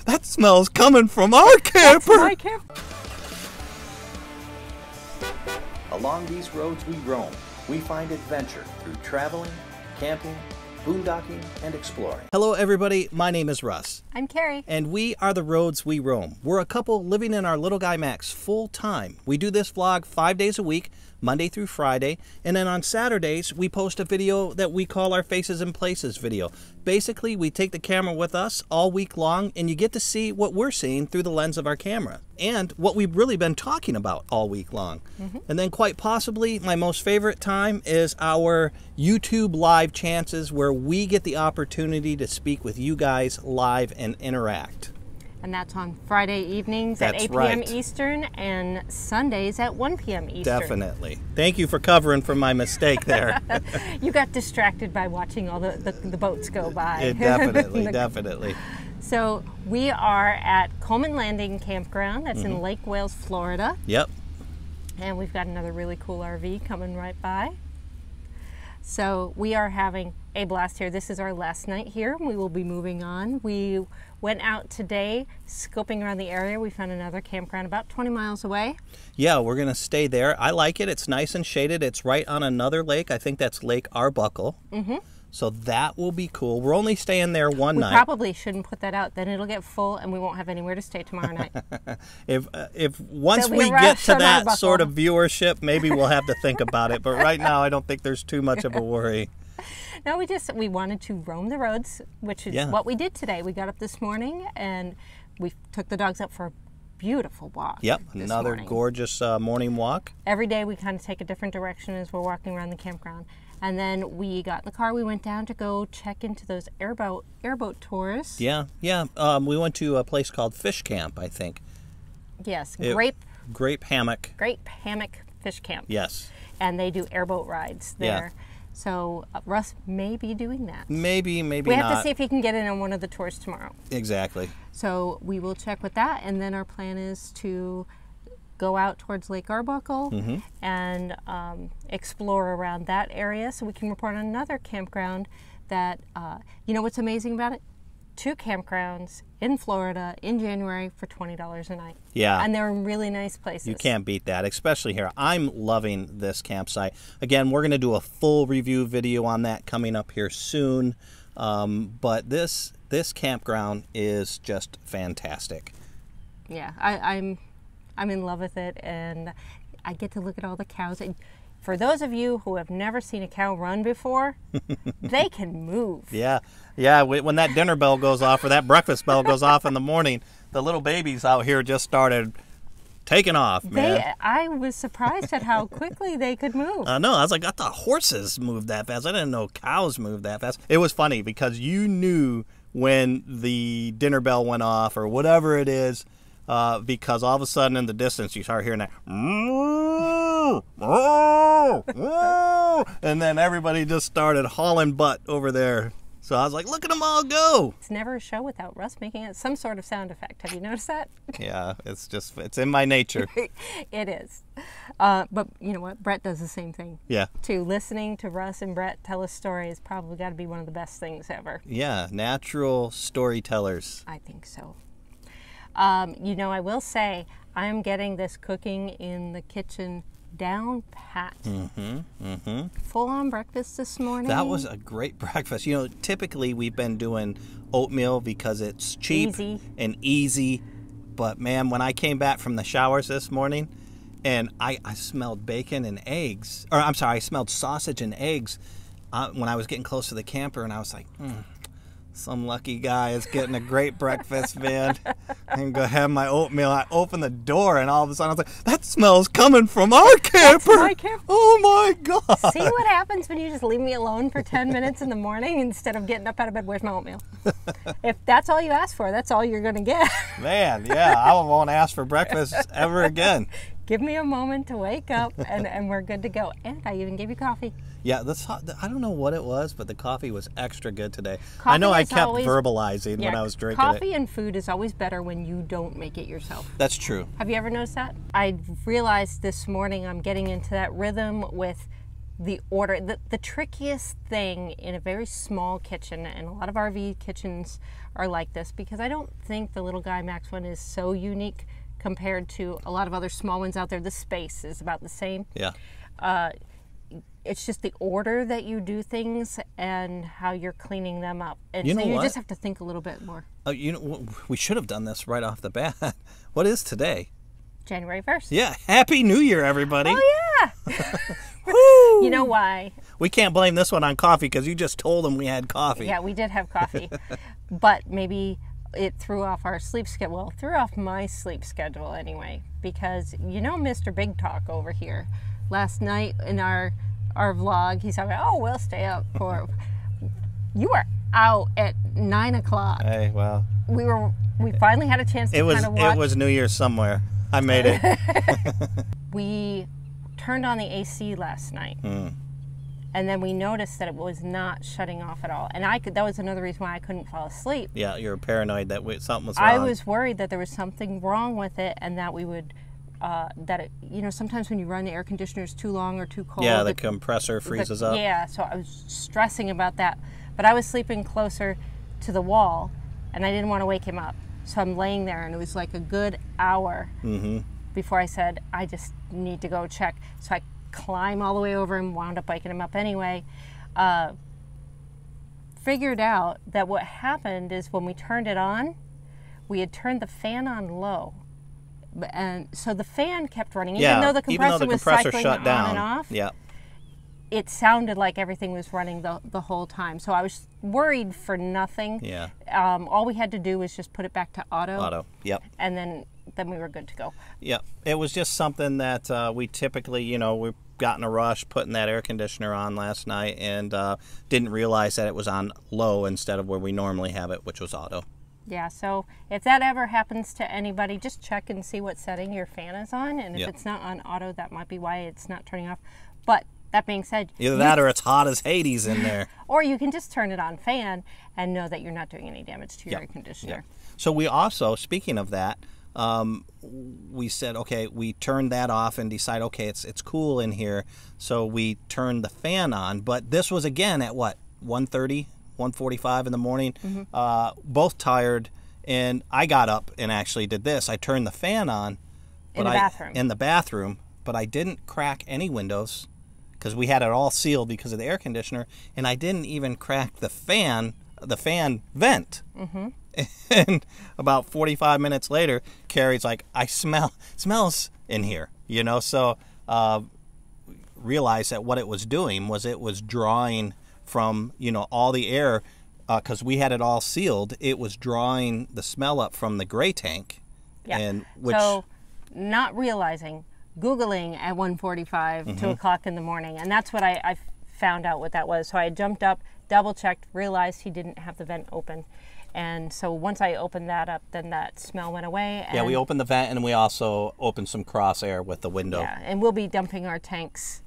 That smell's coming from our camper. That's my camper. Along these roads we roam, we find adventure through traveling, camping, boondocking, and exploring. Hello everybody, my name is Russ. I'm Kerry. And we are the Roads We Roam. We're a couple living in our little guy Max full time. We do this vlog 5 days a week, Monday through Friday, and then on Saturdays we post a video that we call our Faces and Places video. Basically, we take the camera with us all week long and you get to see what we're seeing through the lens of our camera and what we've really been talking about all week long. And then quite possibly my most favorite time is our YouTube live chances where we get the opportunity to speak with you guys live and interact. And that's on Friday evenings at 8 p.m. Eastern and Sundays at 1 p.m. Eastern. Definitely. Thank you for covering for my mistake there. You got distracted by watching all the boats go by. Definitely. So we are at Coleman Landing Campground. That's in Lake Wales, Florida. Yep. And we've got another really cool RV coming right by. So we are having a blast here. This is our last night here. We will be moving on. We went out today scoping around the area. We found another campground about 20 miles away. Yeah, we're going to stay there. I like it. It's nice and shaded. It's right on another lake. I think that's Lake Arbuckle. So that will be cool. We're only staying there one night. We probably shouldn't put that out. Then it'll get full and we won't have anywhere to stay tomorrow night. if once we get to that sort of viewership, maybe we'll have to think about it. But right now, I don't think there's too much of a worry. No, we wanted to roam the roads, which is what we did today. We got up this morning and we took the dogs up for a beautiful walk. Yep, another gorgeous morning walk. Every day we kind of take a different direction as we're walking around the campground. And then we got in the car, we went down to go check into those airboat tours. Yeah. We went to a place called Fish Camp, I think. Yes, Grape Hammock. Grape Hammock Fish Camp. Yes. And they do airboat rides there. Yeah. So Russ may be doing that. Maybe not. We have to see if he can get in on one of the tours tomorrow. Exactly. So we will check with that, and then our plan is to go out towards Lake Arbuckle and explore around that area so we can report on another campground that, you know what's amazing about it? 2 campgrounds in Florida in January for $20 a night. Yeah. And they're in really nice places. You can't beat that, especially here. I'm loving this campsite. Again, we're going to do a full review video on that coming up here soon. But this campground is just fantastic. Yeah, I'm in love with it, and I get to look at all the cows. And for those of you who have never seen a cow run before, they can move. Yeah. When that dinner bell goes off or that breakfast bell goes off in the morning, the little babies out here just started taking off, man. I was surprised at how quickly they could move. I know. I was like, I thought horses moved that fast. I didn't know cows moved that fast. It was funny because you knew when the dinner bell went off or whatever it is, because all of a sudden in the distance you start hearing that and then everybody just started hauling butt over there. So I was like, look at them all go. It's never a show without Russ making it some sort of sound effect. Have you noticed that? Yeah, it's in my nature. It is. But you know what? Brett does the same thing. Yeah. Too. Listening to Russ and Brett tell a story has probably got to be one of the best things ever. Yeah, natural storytellers. I think so. You know, I will say I'm getting this cooking in the kitchen down pat. Full-on breakfast this morning. That was a great breakfast. You know, typically we've been doing oatmeal because it's cheap and easy. But man, when I came back from the showers this morning and I smelled bacon and eggs, or I'm sorry, I smelled sausage and eggs when I was getting close to the camper, and I was like, some lucky guy is getting a great breakfast, man. I'm going to have my oatmeal. I opened the door, and all of a sudden, I was like, that smell's coming from our camper. That's my camper. Oh, my God. See what happens when you just leave me alone for 10 minutes in the morning instead of getting up out of bed? Where's my oatmeal? If that's all you ask for, that's all you're going to get. Man, yeah, I won't ask for breakfast ever again. Give me a moment to wake up, and we're good to go. And I even gave you coffee. Yeah, I don't know what it was, but the coffee was extra good today. I know I kept verbalizing when I was drinking it. Coffee and food is always better when you don't make it yourself. That's true. Have you ever noticed that? I realized this morning I'm getting into that rhythm with the order. The trickiest thing in a very small kitchen, and a lot of RV kitchens are like this, because I don't think the Little Guy Max one is so unique compared to a lot of other small ones out there. The space is about the same. Yeah. It's just the order that you do things and how you're cleaning them up. And you so know you what? just have to think a little bit more. You know, we should have done this right off the bat. What is today? January 1st. Yeah. Happy New Year, everybody. Oh, yeah. Woo! You know why? We can't blame this one on coffee because you just told them we had coffee. Yeah, we did have coffee. But maybe it threw off our sleep schedule. Well, it threw off my sleep schedule anyway, because you know Mr. Big Talk over here. Last night in our vlog, he's talking, oh, we'll stay up for... You were out at 9 o'clock. Hey, well... We finally had a chance to kind of watch. It was New Year's somewhere. I made it. We turned on the AC last night. And then we noticed that it was not shutting off at all. And that was another reason why I couldn't fall asleep. Yeah, you were paranoid that something was wrong. I was worried that there was something wrong with it, and that we would... sometimes when you run the air conditioners too long or too cold... Yeah, the compressor freezes up. Yeah, so I was stressing about that. But I was sleeping closer to the wall, and I didn't want to wake him up. So I'm laying there, and it was like a good hour before I said, I just need to go check. So I climbed all the way over and wound up waking him up anyway. Figured out that what happened is when we turned it on, we had turned the fan on low. And so the fan kept running, even though the compressor was cycling shut down. on and off. Yeah. It sounded like everything was running the whole time. So I was worried for nothing. Yeah. All we had to do was just put it back to auto. Auto, yep. And then we were good to go. Yeah. It was just something that we typically, we got in a rush putting that air conditioner on last night, and didn't realize that it was on low instead of where we normally have it, which was auto. Yeah, so if that ever happens to anybody, just check and see what setting your fan is on. And if it's not on auto, that might be why it's not turning off. But that being said... Either that or it's hot as Hades in there. Or you can just turn it on fan and know that you're not doing any damage to your air conditioner. So we also, speaking of that, we said, okay, we turned that off and decided, okay, it's cool in here. So we turned the fan on. But this was, again, at what, 1:30, 1:45 in the morning? Both tired. And I got up and actually did this. I turned the fan on. In the bathroom. In the bathroom. But I didn't crack any windows, because we had it all sealed because of the air conditioner, and I didn't even crack the fan vent. And about 45 minutes later, Carrie's like, I smells in here, so realized that what it was doing was it was drawing from, all the air, because we had it all sealed. It was drawing the smell up from the gray tank. Yeah. And so not realizing, Googling at 1:45, 2 o'clock in the morning, and that's what I found out what that was. So I jumped up, double-checked, realized he didn't have the vent open. And so once I opened that up, then that smell went away. And we opened the vent, and we also opened some cross-air with the window. Yeah, and we'll be dumping our tanks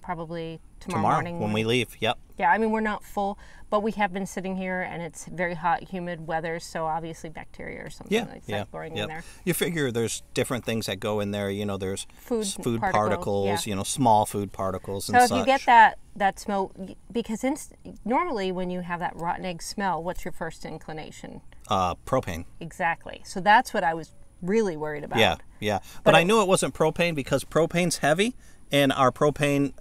probably tomorrow morning. When we leave, yep. Yeah, I mean, we're not full, but we have been sitting here, and it's very hot, humid weather, so obviously bacteria or something like that going in there. You figure there's different things that go in there. There's food particles, small food particles and such. So if you get that smell, because normally when you have that rotten egg smell, what's your first inclination? Propane. Exactly. So that's what I was really worried about. Yeah. But I knew it wasn't propane because propane's heavy, and our propane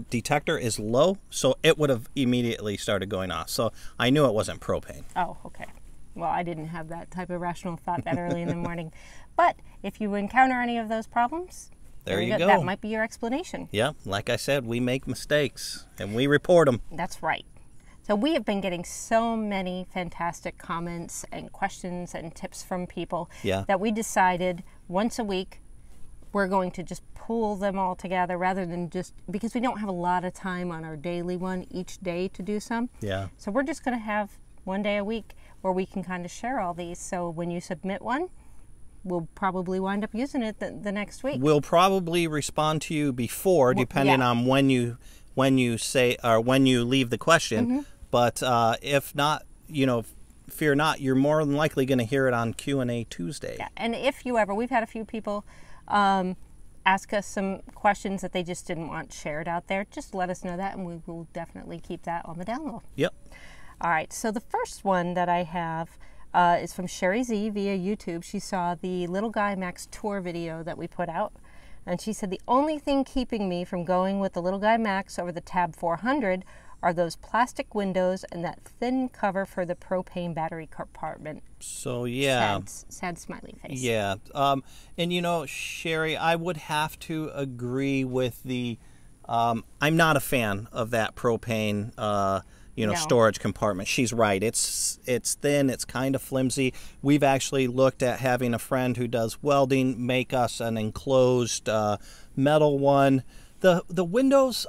detector is low, so it would have immediately started going off. So I knew it wasn't propane. Oh, okay. Well, I didn't have that type of rational thought that early in the morning. But if you encounter any of those problems, there you go. That might be your explanation. Yeah, like I said, we make mistakes, and we report them. That's right. So we have been getting so many fantastic comments and questions and tips from people that we decided once a week we're going to just pull them all together rather than just, because we don't have a lot of time on our daily one each day to do some. Yeah. So we're just going to have one day a week where we can kind of share all these. So when you submit one, we'll probably wind up using it the next week. We'll probably respond to you before, depending on when you say, or when you leave the question. But if not, fear not, you're more than likely going to hear it on Q&A Tuesday. Yeah. And if you ever, we've had a few people ask us some questions that they just didn't want shared out there, just let us know that, and we will definitely keep that on the down low. Yep. All right, so the first one that I have is from Sherry Z via YouTube. She saw the Little Guy Max tour video that we put out, and she said, the only thing keeping me from going with the Little Guy Max over the Tab 400 are those plastic windows and that thin cover for the propane battery compartment. So, yeah. Sad smiley face. Yeah. And, you know, Sherry, I would have to agree with the... I'm not a fan of that propane, storage compartment. She's right. It's thin. It's kind of flimsy. We've actually looked at having a friend who does welding make us an enclosed metal one. The windows,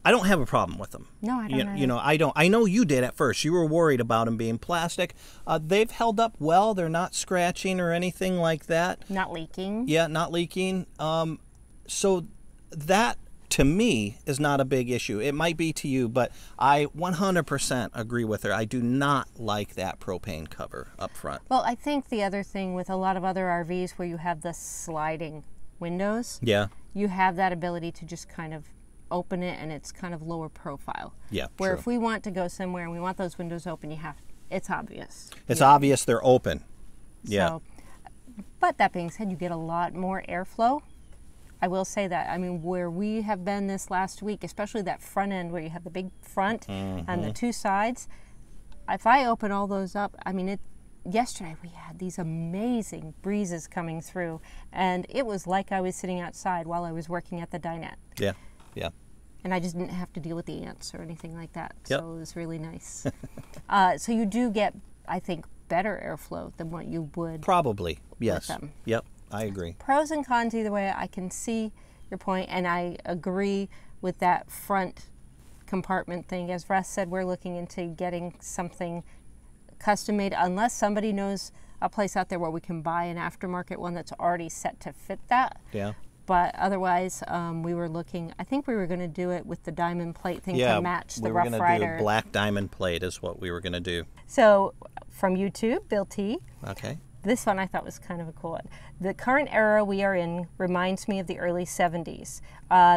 I don't have a problem with them. No, I don't. I don't. I know you did at first. You were worried about them being plastic. They've held up well. They're not scratching or anything like that. Not leaking. Yeah, not leaking. So that, to me, is not a big issue. It might be to you, but I 100% agree with her. I do not like that propane cover up front. Well, I think the other thing with a lot of other RVs where you have the sliding windows, yeah, you have that ability to just kind of open it, and it's kind of lower profile. Yeah, where true. If we want to go somewhere and we want those windows open, it's obvious. It's obvious they're open. Yeah. So, but that being said, you get a lot more airflow. I will say that. I mean, where we have been this last week, especially that front end where you have the big front and the two sides, if I open all those up, I mean, yesterday we had these amazing breezes coming through, and it was like I was sitting outside while I was working at the dinette. Yeah. Yeah. And I just didn't have to deal with the ants or anything like that. Yep. So it was really nice. So you do get, I think, better airflow than what you would. Probably, yes. With them. Yep, I agree. Pros and cons either way. I can see your point, and I agree with that front compartment thing. As Russ said, we're looking into getting something custom made, unless somebody knows a place out there where we can buy an aftermarket one that's already set to fit that. Yeah. But otherwise, we were looking, I think we were going to do it with the diamond plate thing to match the Rough Rider. We were going to do a black diamond plate is what we were going to do. So, from YouTube, Bill T. Okay. This one I thought was kind of a cool one. The current era we are in reminds me of the early 70s.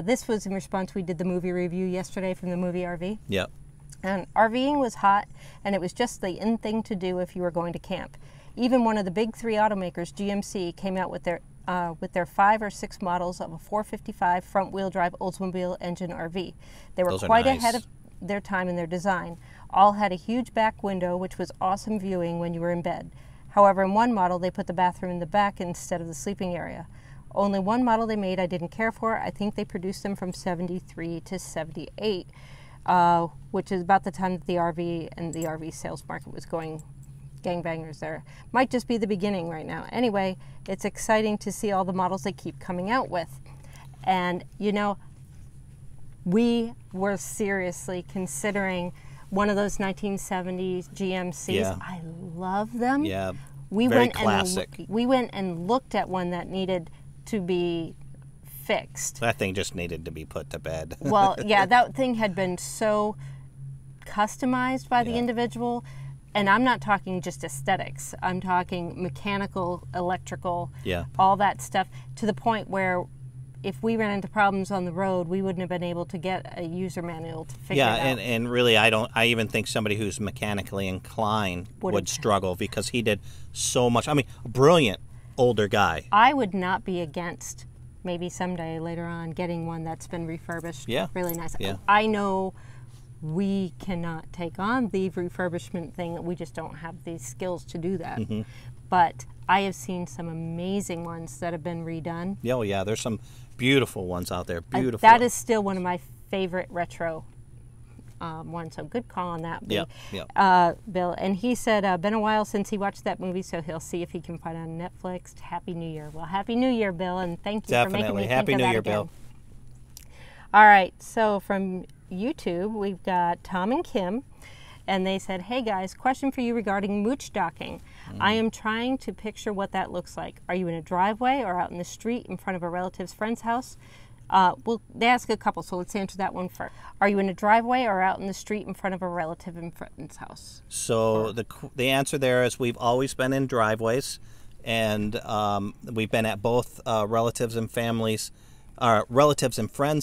This was in response, we did the movie review yesterday from the movie RV. Yep. And RVing was hot, and it was just the in thing to do if you were going to camp. Even one of the big three automakers, GMC, came out with their 5 or 6 models of a 455 front-wheel drive Oldsmobile engine RV. They were quite ahead of their time in their design. All had a huge back window, which was awesome viewing when you were in bed. However, in one model, they put the bathroom in the back instead of the sleeping area. Only one model they made I didn't care for. I think they produced them from 73 to 78, which is about the time that the RV and the RV sales market was going gangbangers there. Might just be the beginning right now. Anyway, it's exciting to see all the models they keep coming out with. And, you know, we were seriously considering one of those 1970s GMCs. Yeah. I love them. Yeah, Very classic. We went and looked at one that needed to be fixed. That thing just needed to be put to bed. Well, yeah, that thing had been so customized by the individual. And I'm not talking just aesthetics. I'm talking mechanical, electrical, all that stuff, to the point where if we ran into problems on the road, we wouldn't have been able to get a user manual to figure it out. Yeah, and really, I even think somebody who's mechanically inclined would struggle, because he did so much. I mean, a brilliant older guy. I would not be against maybe someday later on getting one that's been refurbished. Yeah. Really nice. Yeah. I know we cannot take on the refurbishment thing. We just don't have the skills to do that. Mm-hmm. But I have seen some amazing ones that have been redone. Yeah, well, yeah, there's some beautiful ones out there. Beautiful. That is still one of my favorite retro ones. So good call on that, Bill. And he said, been a while since he watched that movie, so he'll see if he can find it on Netflix. Happy New Year. Well, Happy New Year, Bill, and thank you for making me Happy think New of Year, that again. Bill. All right, so from YouTube, we've got Tom and Kim, and they said, hey guys, question for you regarding moochdocking. I am trying to picture what that looks like. Are you in a driveway or out in the street in front of a relative's friend's house? Well, they ask a couple, so let's answer that one first. Are you in a driveway or out in the street in front of a relative and friend's house? So the answer there is we've always been in driveways, and we've been at both relatives and friends'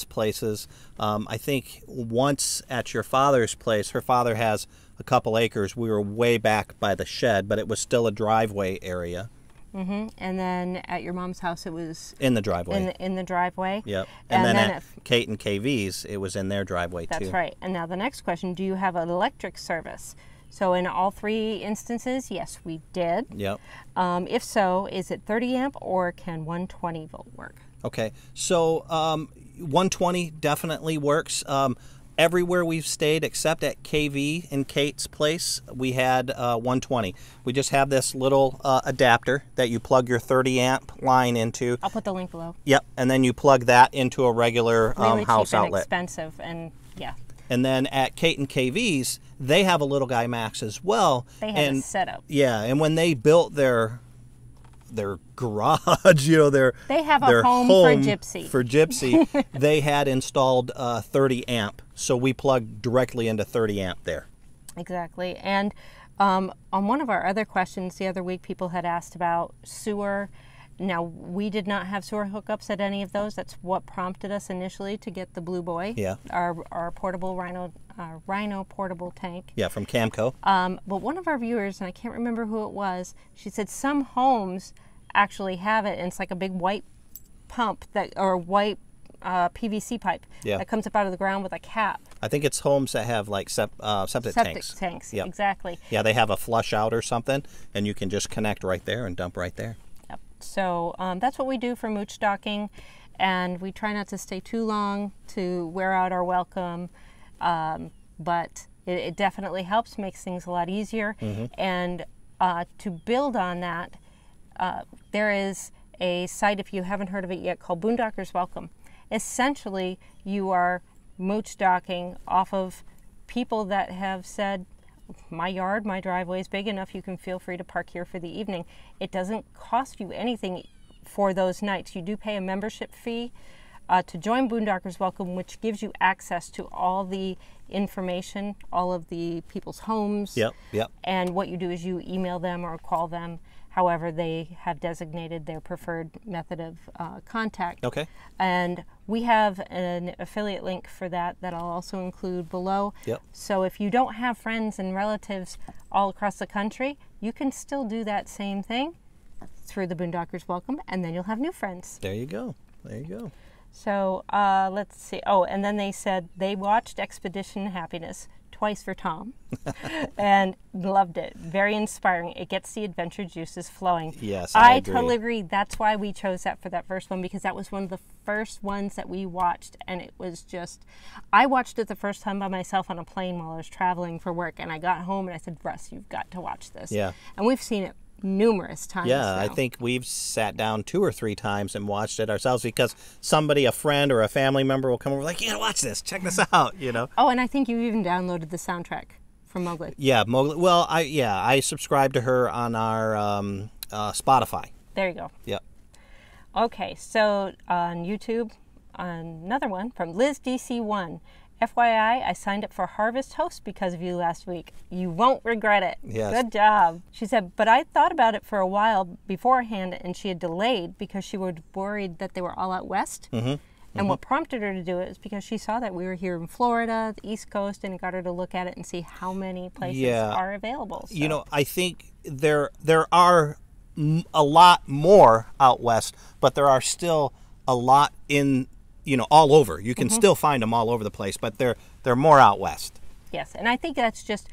places. I think once at your father's place, her father has a couple acres. We were way back by the shed, but it was still a driveway area. And then at your mom's house, it was in the driveway. In the driveway. Yep. And then at Kate and KV's, it was in their driveway too. That's right. And now the next question: do you have an electric service? So in all 3 instances, yes, we did. Yep. If so, is it 30 amp or can 120 volt work? Okay. So 120 definitely works. Everywhere we've stayed except at KV in Kate's place, we had 120. We just have this little adapter that you plug your 30 amp line into. I'll put the link below. Yep, and then you plug that into a regular really house cheap and outlet. Expensive, and yeah. And then at Kate and KV's, they have a little guy Max as well. They have a setup. Yeah, and when they built their garage, they have a home for Gypsy. For Gypsy, they had installed 30 amp, so we plugged directly into 30 amp there. Exactly. And on one of our other questions the other week, people had asked about sewer. Now, we did not have sewer hookups at any of those. That's what prompted us initially to get the Blue Boy, our portable Rhino portable tank. Yeah, from Camco. But one of our viewers, and I can't remember who it was, she said some homes actually have it, and it's like a big white pump or white PVC pipe that comes up out of the ground with a cap. I think it's homes that have like septic tanks. Septic tanks, yep. Exactly. Yeah, they have a flush out or something, and you can just connect right there and dump right there. Yep. So that's what we do for mooch docking, and we try not to stay too long to wear out our welcome, but it definitely helps, makes things a lot easier. And to build on that, there is a site, if you haven't heard of it yet, called Boondockers Welcome. Essentially, you are mooch docking off of people that have said, my yard, my driveway is big enough, you can feel free to park here for the evening. It doesn't cost you anything for those nights. You do pay a membership fee to join Boondockers Welcome, which gives you access to all the information, all of the people's homes. Yep. And what you do is you email them or call them, however they have designated their preferred method of contact. Okay. And we have an affiliate link for that I'll also include below. Yep. So if you don't have friends and relatives all across the country, you can still do that same thing through the Boondockers Welcome, and then you'll have new friends. There you go. There you go. So let's see. Oh, and then they said they watched Expedition Happiness twice for Tom and loved it. Very inspiring. It gets the adventure juices flowing. Yes, I agree. totally agree. That's why we chose that for that first one, because that was one of the first ones that we watched, and it was just, I watched it the first time by myself on a plane while I was traveling for work, and I got home and I said, Russ, you've got to watch this. Yeah. And we've seen it numerous times. Yeah, now. I think we've sat down 2 or 3 times and watched it ourselves, because somebody, a friend or a family member, will come over like, you gotta watch this, check this out, Oh, and I think you even downloaded the soundtrack from Mowgli. Yeah, Mowgli. Well, I subscribe to her on our Spotify. There you go. Yep. Okay, so on YouTube, another one from Liz DC1. FYI, I signed up for Harvest Host because of you last week. You won't regret it. Yes. Good job. She said, but I thought about it for a while beforehand, and she had delayed because she was worried that they were all out west. And what prompted her to do it is because she saw that we were here in Florida, the East Coast, and it got her to look at it and see how many places are available. So. I think there are a lot more out west, but there are still a lot in all over. You can still find them all over the place, but they're more out west. Yes, and I think that's just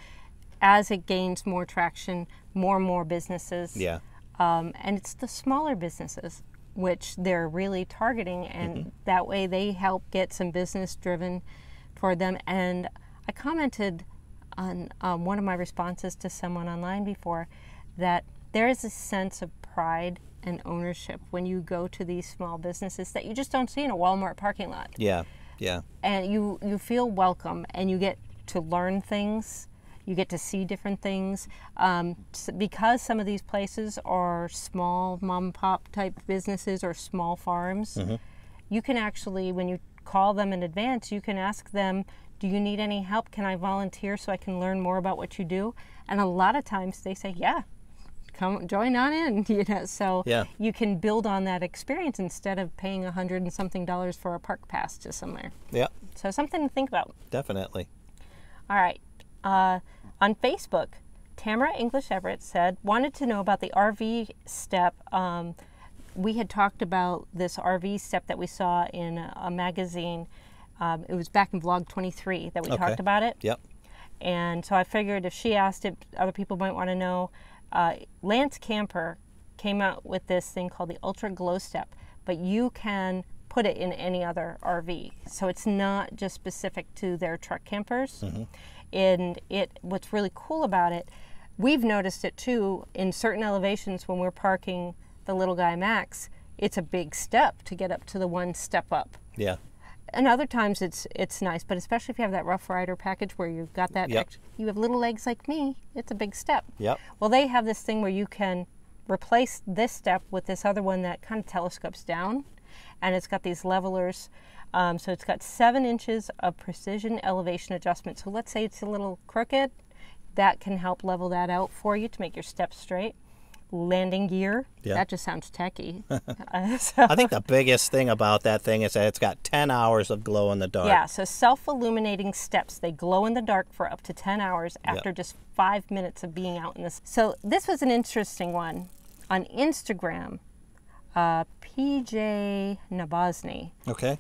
as it gains more traction, more and more businesses. Yeah. And it's the smaller businesses which they're really targeting, and that way they help get some business driven toward them. And I commented on one of my responses to someone online before that there is a sense of pride and ownership when you go to these small businesses that you just don't see in a Walmart parking lot. Yeah. And you feel welcome, and you get to learn things. You get to see different things. Because some of these places are small mom and pop type businesses or small farms, you can actually, when you call them in advance, you can ask them, do you need any help? Can I volunteer so I can learn more about what you do? And a lot of times they say, yeah, come join on in, you know, so yeah. you can build on that experience instead of paying $100 and something for a park pass to somewhere. Yeah. So something to think about. Definitely. All right. On Facebook, Tamara English Everett said, wanted to know about the RV step. We had talked about this RV step that we saw in a magazine. It was back in vlog 23 that we talked about it. Yep. And so I figured if she asked it, other people might want to know. Lance Camper came out with this thing called the ultraGLOWstep, but you can put it in any other RV. So it's not just specific to their truck campers. Mm-hmm. And what's really cool about it, we've noticed it too in certain elevations when we're parking the little guy Max. It's a big step to get up to the one step up. Yeah. And other times it's nice, but especially if you have that Rough Rider package where you've got that, you have little legs like me, it's a big step. Yep. Well, they have this thing where you can replace this step with this other one that kind of telescopes down, and it's got these levelers. So it's got 7 inches of precision elevation adjustment. So let's say it's a little crooked, that can help level that out for you to make your steps straight. Landing gear, that just sounds techy. I think the biggest thing about that thing is that it's got 10 hours of glow in the dark. Yeah, so self-illuminating steps. They glow in the dark for up to 10 hours after just 5 minutes of being out in this. So this was an interesting one. On Instagram, PJ Nabozny. Okay.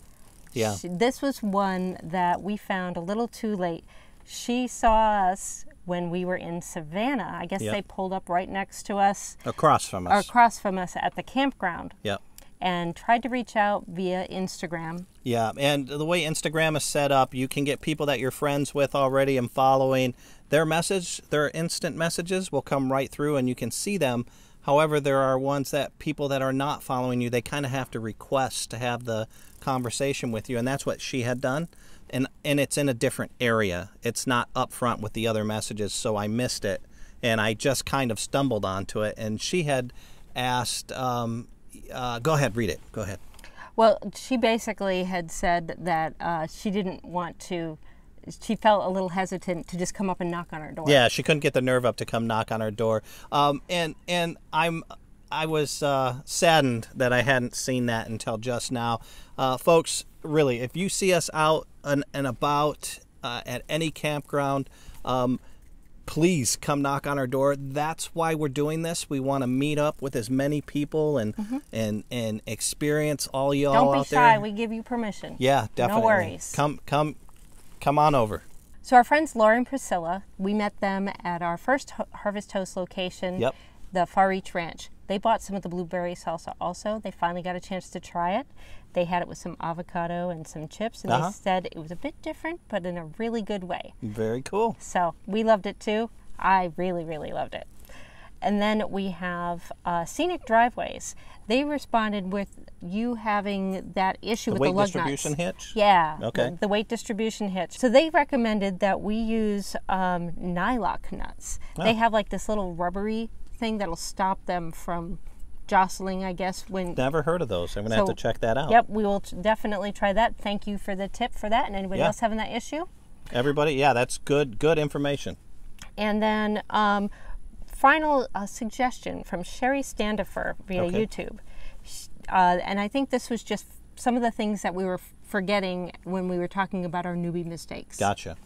Yeah. This was one that we found a little too late. She saw us when we were in Savannah. I guess they pulled up right next to us. Across from us. Or across from us at the campground. Yep. And tried to reach out via Instagram. Yeah, and the way Instagram is set up, you can get people that you're friends with already and following. Their instant messages will come right through and you can see them. However, there are ones that people that are not following you, they kind of have to request to have the conversation with you, and that's what she had done. And it's in a different area. It's not up front with the other messages, so I missed it. And I just kind of stumbled onto it. And she had asked, go ahead, read it. Go ahead. Well, she basically had said that she didn't want to, she felt a little hesitant to just come up and knock on our door. Yeah, she couldn't get the nerve up to come knock on our door. And I was saddened that I hadn't seen that until just now. Folks, really, if you see us out and about at any campground, please come knock on our door. That's why we're doing this. We want to meet up with as many people and experience all y'all out there. Don't be shy. We give you permission. Yeah, definitely. No worries. Come on over. So our friends Laura and Priscilla, we met them at our first Harvest Toast location, the Far Reach Ranch. They bought some of the blueberry salsa also. They finally got a chance to try it. They had it with some avocado and some chips, and they said it was a bit different, but in a really good way. Very cool. So we loved it too. I really, really loved it. And then we have Scenic Driveways. They responded with you having that issue with the lug nuts. The weight distribution hitch? Yeah. Okay. The weight distribution hitch. So they recommended that we use nylock nuts. They have like this little rubbery thing that'll stop them from jostling, I guess. Never heard of those. I'm going to have to check that out. Yep, we will definitely try that. Thank you for the tip for that. And anybody else having that issue? Everybody, that's good information. And then final suggestion from Sherry Standifer via YouTube. And I think this was just some of the things that we were forgetting when we were talking about our newbie mistakes. Gotcha.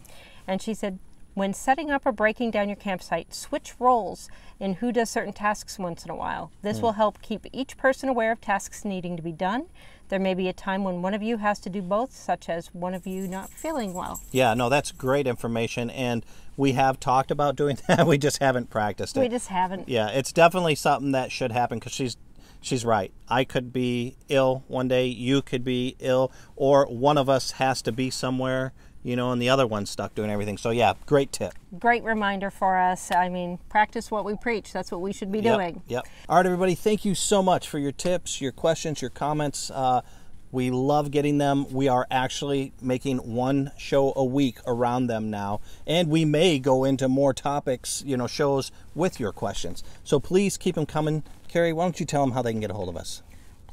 And she said, when setting up or breaking down your campsite, switch roles in who does certain tasks once in a while. This will help keep each person aware of tasks needing to be done. There may be a time when one of you has to do both, such as one of you not feeling well. Yeah, no, that's great information, and we have talked about doing that. We just haven't practiced it. We just haven't. Yeah, it's definitely something that should happen because she's right. I could be ill one day, you could be ill, or one of us has to be somewhere, and the other one's stuck doing everything. So yeah, great tip. Great reminder for us. I mean, practice what we preach. That's what we should be doing. Yep. All right, everybody, thank you so much for your tips, your questions, your comments. We love getting them. We are actually making one show a week around them now, and we may go into more topics, shows with your questions. So please keep them coming. Kerry, why don't you tell them how they can get a hold of us?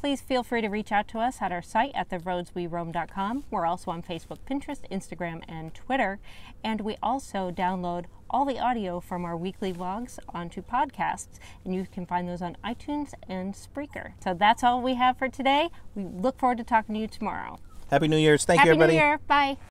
please feel free to reach out to us at our site at theroadsweroam.com. We're also on Facebook, Pinterest, Instagram, and Twitter. And we also download all the audio from our weekly vlogs onto podcasts, and you can find those on iTunes and Spreaker. So that's all we have for today. We look forward to talking to you tomorrow. Happy New Year's. Thank you, everybody. Happy New Year. Bye.